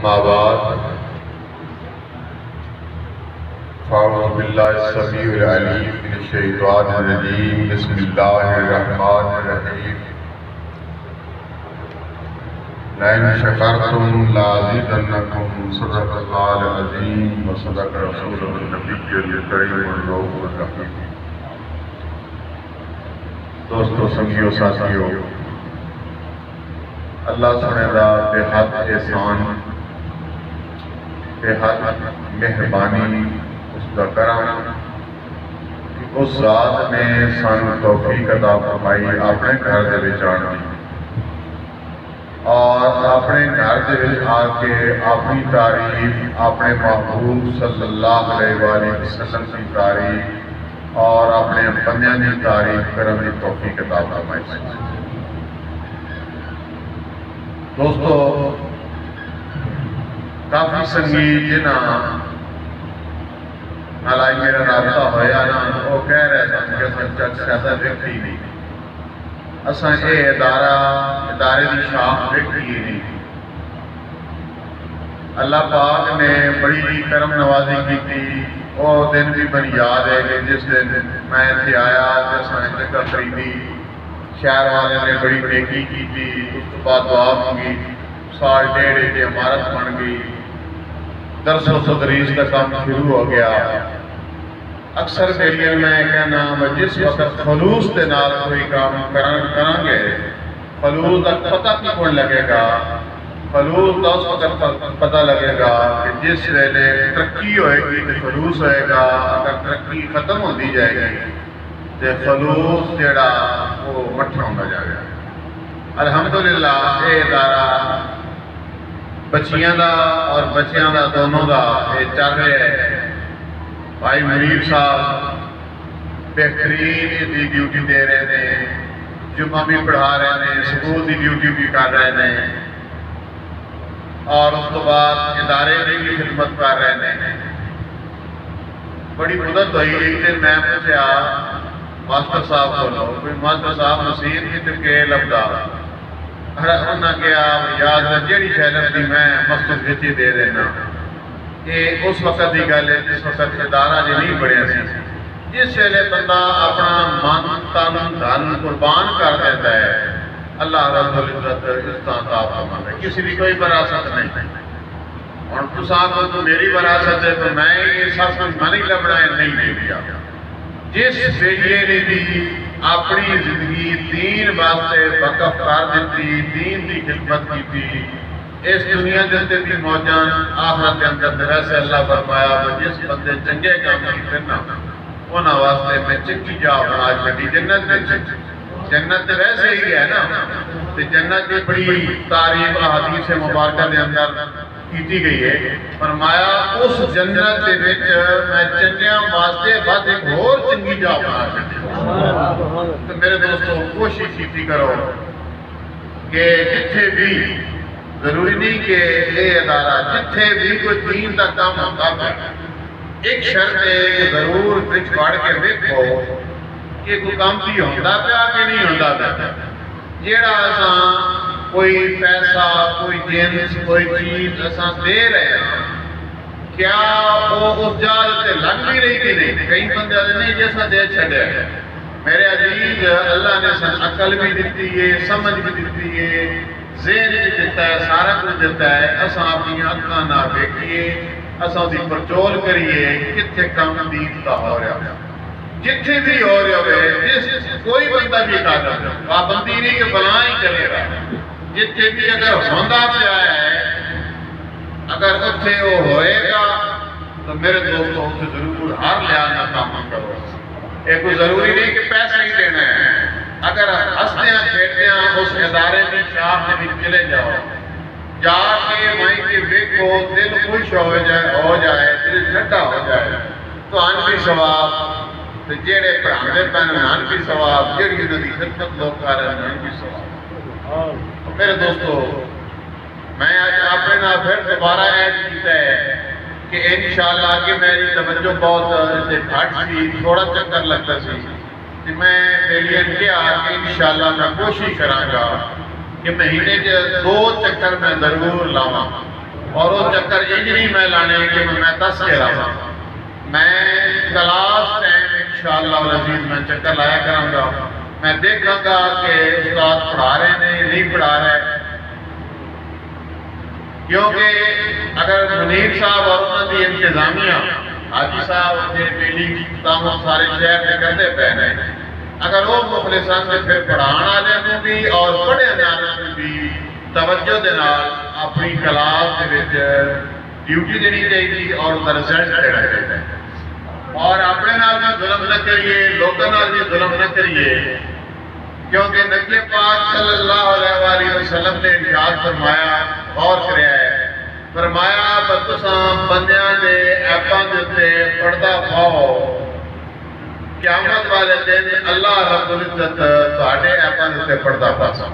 اما بعد فاعوذ باللہ السمیع العلیم من الشیطان الرجیم بسم اللہ الرحمن الرحیم لئن شکرتم لازیدنکم صدق اللہ العظیم وصدق رسولہ النبی الکریم الرؤوف الرحیم۔ دوستو سنگیو ساتھیو، اللہ سنے دا بے حد احسان، بے حد مہربانی، اس کا کرم کہ اس ذات نے سانو توفیق عطا فرمائی اپنے گھر دے وچ آن دی اور اپنے گھر دے وچ آ کے اپنی تعریف اپنے محبوب صلی اللہ علیہ وآلہ وسلم کی تعریف اور اپنے بندیاں کی تعریف کرن دی توفیق عطا فرمائی۔ دوستو کافی سنگی جنہاں نالائی میرا رابطہ ہویا نا وہ کہہ رہے سن کہ اساں چک سیادہ دیکھی نہیں، اساں اے ادارے دی شاخ دیکھی نہیں۔ اللہ پاک نے بڑی کرم نوازی کی تھی۔ وہ دن بھی بڑی یاد ہے کہ جس دن میں تھے آیا جس میں جگہ خریدی، شہر والے نے بڑی نیکی کی تھی، اس کے بعد دعا مانگی، سال ڈیڑھ کی عمارت بن گئی، درس و تدریس کا کام شروع ہو گیا۔ اکثر میری میں کہنا جس وقت خلوص کے نال کوئی کام کریں گے، خلوص کا پتہ کی کون لگے گا؟ خلوص کا اس وقت پتہ لگے گا کہ جس ویلے ترقی ہوئے گی تو خلوص ہوئے گا، اگر ترقی ختم ہو دی جائے گی تو خلوص جڑا وہ مٹھا ہوتا جائے گا۔ الحمدللہ یہ ادارہ بچیاں دا اور بچیاں دا دونوں دا یہ چل رہے ہیں۔ بھائی منیر صاحب بہترین دی ڈیوٹی دے رہے ہیں، جمعہ بھی پڑھا رہے ہیں، سکول دی ڈیوٹی بھی کر رہے ہیں اور اس کے بعد ادارے کی خدمت کر رہے ہیں۔ بڑی مدت ہوئی، ایک دن میں پوچھا ماسٹر صاحب بولو، کوئی ماسٹر صاحب نصیر کی تو کہ لبدا انہاں کہا یاد جیڑی شہلت دی میں مسجد وچ دے دینا۔ یہ اس وقت کی گل ہے جس وقت ادارہ جی نہیں بڑھیا سی، جس ویلے بندہ اپنا من تن دھن قربان کر دیتا ہے، اللہ رب العزت اس طرح عطا فرماتا ہے۔ کسی بھی کوئی وراثت نہیں، اور تساں کو تو میری وراثت ہے تو میں یہ سب کچھ میں نہیں لبنا ہے، نہیں دیا۔ جس بیٹے نے بھی اپنی زندگی دین واسطے وقف کر دیتی، دین کی خدمت کی تھی، اس دنیا کے بھی موجاں آخرت کے اندر ویسے اللہ فرمایا جس بندے چنگے کام کیتے نا انہاں واسطے میں چنگی جا بنا چھڈی جنت میں۔ جنت ویسے ہی ہے نا، تو جنت کی بڑی تعریف احادیث مبارکہ کے اندر کی گئی ہے۔ فرمایا اس جنت کے وچ میں چنگیاں واسطے بعد ایک اور چنگی جا بنا چھڈی۔ تو میرے دوستو کوشش کیتی کرو کہ جتھے بھی، ضروری نہیں کہ یہ ادارہ جتھے بھی کوئی دین کا کام ہوتا ہے، ایک شرط ہے کہ ضرور وچ پڑھ کے دیکھو کہ کوئی کام بھی ہوتا پیا کہ نہیں ہوتا پیا۔ جیڑا اساں کوئی پیسہ، کوئی جنس، کوئی چیز اساں دے رہے ہیں، کیا وہ اس جا تے لگ بھی رہی کہ نہیں؟ کئی بندے نہیں جیسا دے چھڈیا ہے۔ میرے عزیز، اللہ نے سن عقل بھی دیتی ہے، سمجھ بھی دیتی ہے، ذہن بھی دیتا ہے، سارا کچھ دیتا ہے۔ اساں اپنی اکھاں نہ دیکھیے، اساں دی پرچول کریے کتھے کام دین کا ہو رہا، جتھے بھی ہو رہا ہے، جس کوئی بندہ بھی کر رہا ہے، پابندی نہیں کہ فلاں ہی کرے گا، جتھے بھی اگر ہوندا پیا ہے، اگر اتھے وہ ہوئے گا تو میرے دوستوں سے ضرور ہر لحاظ نہ کام کرو۔ یہ کوئی ضروری نہیں کہ پیسہ ہی دینا ہے، اگر ہنسدیاں کھیڈدیاں اس ادارے کی شاخ میں چلے جاؤ، جا کے وہیں کے دیکھو، دل خوش ہو جائے، دل ٹھنڈا ہو جائے تو ان بھی ثواب، تو جیڑے پڑھاندے پہنے ان بھی ثواب، جیڑی انہوں کی خدمت لوگ کر رہے ہیں ان بھی ثواب۔ میرے دوستو، میں آج اپنے نام پھر دوبارہ ایڈ کیتا ہے کہ انشاءاللہ کہ میری توجہ بہت گھٹ سی، تھوڑا چکر لگتا سی، کہ میں بیلین کے آگے انشاءاللہ میں کوشش کراں گا کہ مہینے کے 2 چکر میں ضرور لاواں۔ اور وہ چکر انجنی میں لانے کہ میں دس کے رہا میں کلاس ٹائم انشاءاللہ العزیز میں چکر لایا کروں گا، میں دیکھوں گا کہ استاد پڑھا رہے ہیں نہیں پڑھا رہے، کیونکہ اگر منیر صاحب اور انہوں کی انتظامیہ حاجی صاحب اپنے بیلی تاہم سارے شہر میں کرتے پہنے اگر وہ مخلصان سے پھر پڑھانا لے بھی اور پڑھے جانا بھی توجہ دینال اپنی کلاس دے وچ ڈیوٹی دینی چاہیے اور اس کا رزلٹ دینا چاہیے اور اپنے نال بھی ظلم نہ کریے، لوگوں نال بھی ظلم نہ کریے، کیونکہ نبی پاک صلی اللہ علیہ وآلہ وسلم نے ارشاد فرمایا، غور کریا ہے، فرمایا بتساں بندیاں دے ایپاں دے تے پردہ پاؤ، قیامت والے دن اللہ رب العزت تہاڈے ایپاں دے تے پردہ پاسا۔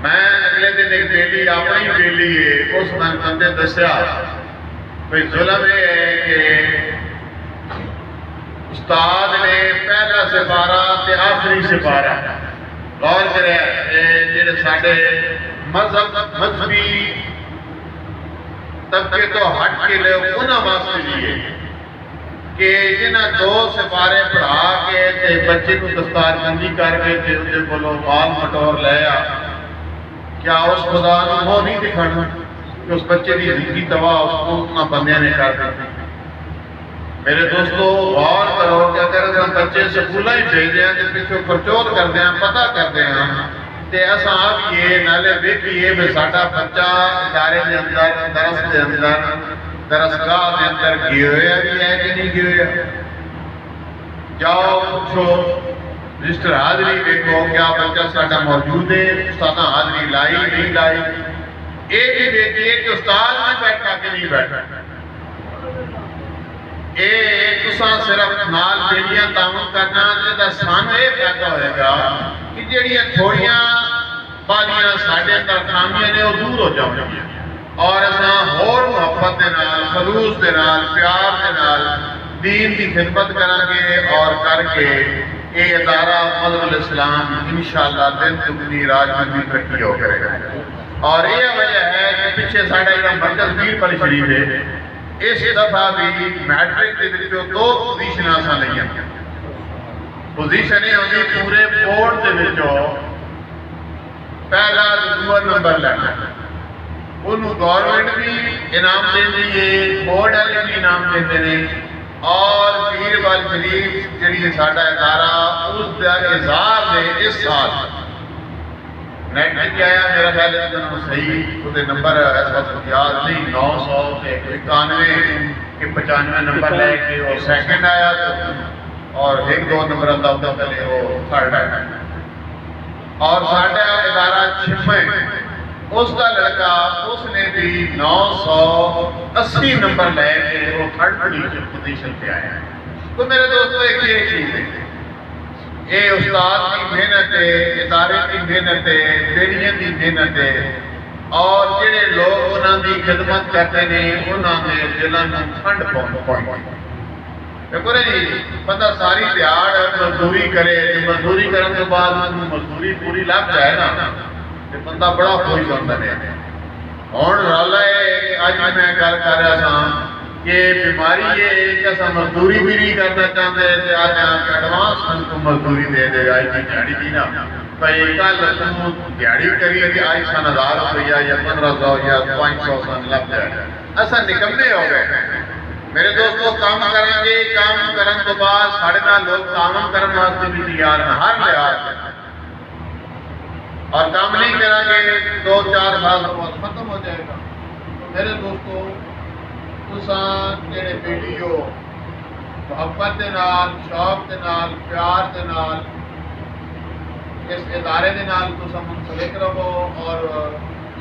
میں اگلے دن ایک بیلی اپنی بیلی ہے اس میں بندے دسیا بھئی ظلم یہ ہے کہ استاد نے پہلا سپارہ تے آخری سپارہ غور کرے جڑے ساڈے مذہبی طبقے تو ہٹ کے لے انہاں واسطے لیے کہ جنہاں دو سپارے پڑھا کے تے بچے کو دستار بندی کر کے تے ان کو بال مٹور لے آ، کیا اس خدا نے وہ نہیں دکھانا کہ اس بچے کی زندگی تباہ اس کو اتنا بندیاں نے کر دی؟ میرے دوستو غور کرو کہ اگر ہم بچے سکولہ ہی بھیجے ہیں تو پیچھے پرچول کر دیں پتہ کر دیں تے اساں آپ یہ نالے دیکھئے میں ساڈا بچہ ادارے دے اندر درس دے اندر درسگاہ دے اندر گئے ہوئے بھی ہے کہ نہیں گئے ہوئے؟ جاؤ پوچھو رجسٹر حاضری دیکھو کیا بچہ ساڈا موجود ہے، استاد حاضری لائی نہیں لائی، یہ بھی دیکھیے کہ استاد میں بیٹھا کہ نہیں بیٹھا۔ تساں صرف نال بیلیاں تعاون کرنا جدا سانو یہ فائدہ ہوئے گا کہ جڑیاں تھوڑیاں بالیاں ساڈے اندر خامیاں نے وہ دور ہو جاؤں گی اور اساں اور محبت دے نال خلوص دے نال پیار دے نال دین کی خدمت کریں گے اور کر کے یہ ادارہ مذہب الاسلام انشاءاللہ دن دگنی رات دگنی ترقی ہو کرے گا۔ اور یہ وجہ ہے کہ پیچھے ساڈا ایک مرکز پیر پلی شریف ہے، اس دفعہ بھی میٹرک دے وچوں دو پوزیشن آسان لئیاں پوزیشن یہ ہوگی پورے بورڈ دے وچوں پہلا دوسرا نمبر لینا، انہوں گورنمنٹ بھی انعام دین دیئے، بورڈ والے بھی انعام دین دینے اور پیر پلی شریف جڑی ساڈا ادارہ اس دا اعزاز ہے اس سال نیٹ میں کیا آیا میرا خیال ہے کہ صحیح خود نمبر اس وقت یاد نہیں 900 سے 91 کے 95 نمبر لے کے وہ سیکنڈ آیا اور ایک دو نمبر اللہ پہلے وہ تھرڈ آیا اور ساڈا ادارہ چھپے اس کا لڑکا اس نے بھی 980 نمبر لے کے وہ تھرڈ پوزیشن پہ آیا ہے۔ تو میرے دوستو ایک یہ چیز ہے، یہ استاد کی محنت ہے، ادارے کی محنت ہے، بیڑیاں کی محنت ہے اور جڑے لوگ انہوں کی خدمت کرتے ہیں انہوں نے دلوں میں ٹھنڈ پہنچ دیکھو نا جی بندہ ساری دیہاڑ مزدوری کرے، مزدوری کرنے کے بعد مزدوری پوری لگ جائے نا تو بندہ بڑا خوش ہوتا ہے۔ ہوں رالا ہے اج میں گل کر رہا تھا کہ بیماری یہ ہے کہ اساں مزدوری بھی نہیں کرنا چاہتے تھے، آج ایڈوانس ہم کو مزدوری دے دے گا جی دیہڑی دی نا بھائی کل تم دیہڑی کری کہ آج 1000 روپیہ یا 1500 یا 500 سن لگ جائے ایسا نکمے ہو گئے۔ میرے دوستو کام کریں گے، کام کرنے کے بعد ساڑھے نال لوگ کام کرنے واسطے بھی تیار ہیں ہر لحاظ اور کام نہیں کریں گے 2-4 سال ختم ہو جائے گا۔ میرے دوستو تساں جڑے بیٹیو محبت دے نال، شوق دے نال، پیار دے نال اس ادارے دے نال تساں منسلک رہو اور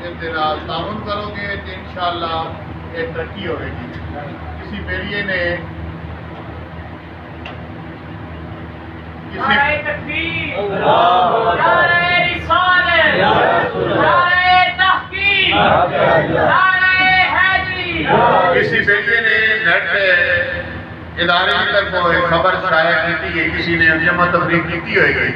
اس دے نال تعاون کرو گے تو انشاءاللہ یہ ترقی ہوئے گی۔ کسی بیڑیے نے نعرہ تکبیر، نعرہ رسالت، نعرہ تحقیق، نعرہ حیدری، کسی بیٹے نے نیٹ پہ ادارے کی طرف ایک خبر شائع کی ہے، کسی نے جمع تفریق کی ہوئے گی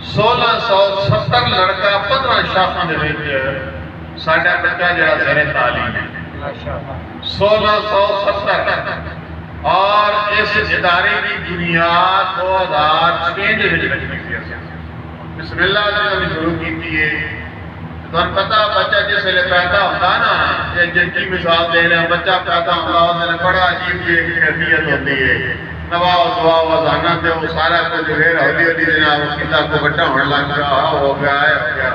1670 لڑکا 15 شاخاں دے وچ ساڈا بچہ جڑا زیر تعلیم ہے 1670 اور اس ادارے کی بنیاد 2006 دے وچ رکھی گئی بسم اللہ نے شروع کی ہے تو پتہ بچہ جس ویلے پیدا ہوتا نا جن کی مثال دے رہے ہیں بچہ پیدا ہوتا ہے بڑا عجیب سی کیفیت ہوتی ہے نوا دعا وزانہ تے وہ سارا کچھ پھر ہولی ہولی جناب کتا کو بڑا ہونے لگ گیا ہو گیا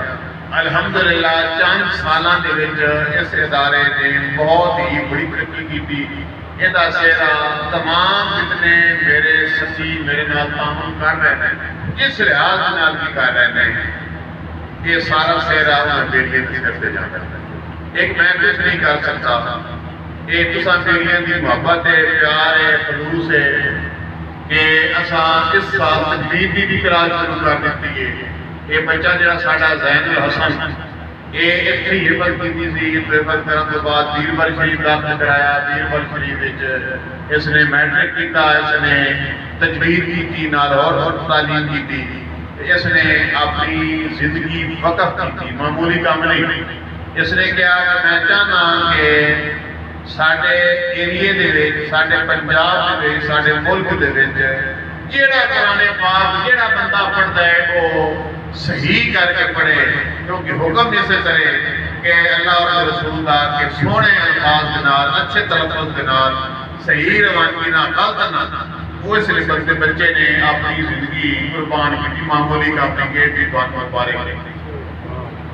الحمدللہ چند سالاں دے وچ اس ادارے نے بہت ہی بڑی ترقی کی تھی یہ سیرا تمام جتنے میرے سچی میرے نال تعامل کر رہے ہیں جس لحاظ نال بھی کر رہے ہیں یہ سارا سیرا انہیں بیٹھے کی کرتے جاتا ہے ایک میں کچھ نہیں کر سکتا یہ تساں بیٹھے دی محبت ہے پیار ہے خلوص ہے کہ اساں اس سال تجوید بھی کلاس شروع کر دیتی ہے یہ بچہ جڑا ساڈا زین الحسن یہ اتنی حفظ کی تھی حفظ کرنے کے بعد بیربل شریف داخل کرایا بیربل شریف وچ اس نے میٹرک کیتا اس نے تجوید کی تھی نال اور تعلیم کی تھی اس نے اپنی زندگی وقف کی تھی معمولی کام نہیں اس نے کیا کہ میں چاہنا کہ ساڈے ایریے دے وچ ساڈے پنجاب دے وچ ساڈے ملک دے وچ جیڑا قرآن پاک جیڑا بندہ پڑھتا ہے وہ صحیح کر کے پڑھے کیونکہ حکم جیسے کرے کہ اللہ اور رسول دا کہ سونے الفاظ کے نال اچھے تلفظ کے نال صحیح روانگی نہ غلط نہ وہ اس لیے بندے بچے نے اپنی زندگی قربان کی معمولی کا اپنی گیٹ بھی بہت مبارک ہے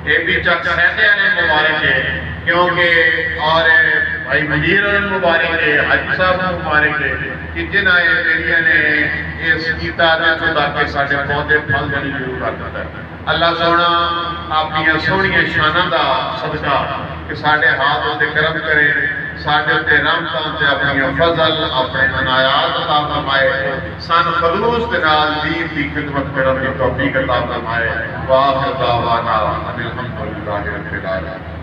یہ بھی چک سہتے ہیں مبارک ہے کیونکہ اور بھائی مجیر مبارک ہے حاجی صاحب مبارک ہے کہ جن آئے میریہ نے اس کیتا دے تو تاکہ ساڑھے پودے پھل جنی شروع کر دیتا ہے اللہ سونا اپنی سونی شانہ دا صدقہ کہ ساڑھے ہاتھ ہوتے کرم کرے ساڑھے ہوتے رحمتان تے اپنی فضل اپنے عنایات عطا فرمائے سان خلوص دنال دین کی خدمت کرم کی توفیق عطا فرمائے وآخر دعوانا الحمدللہ رب العالمین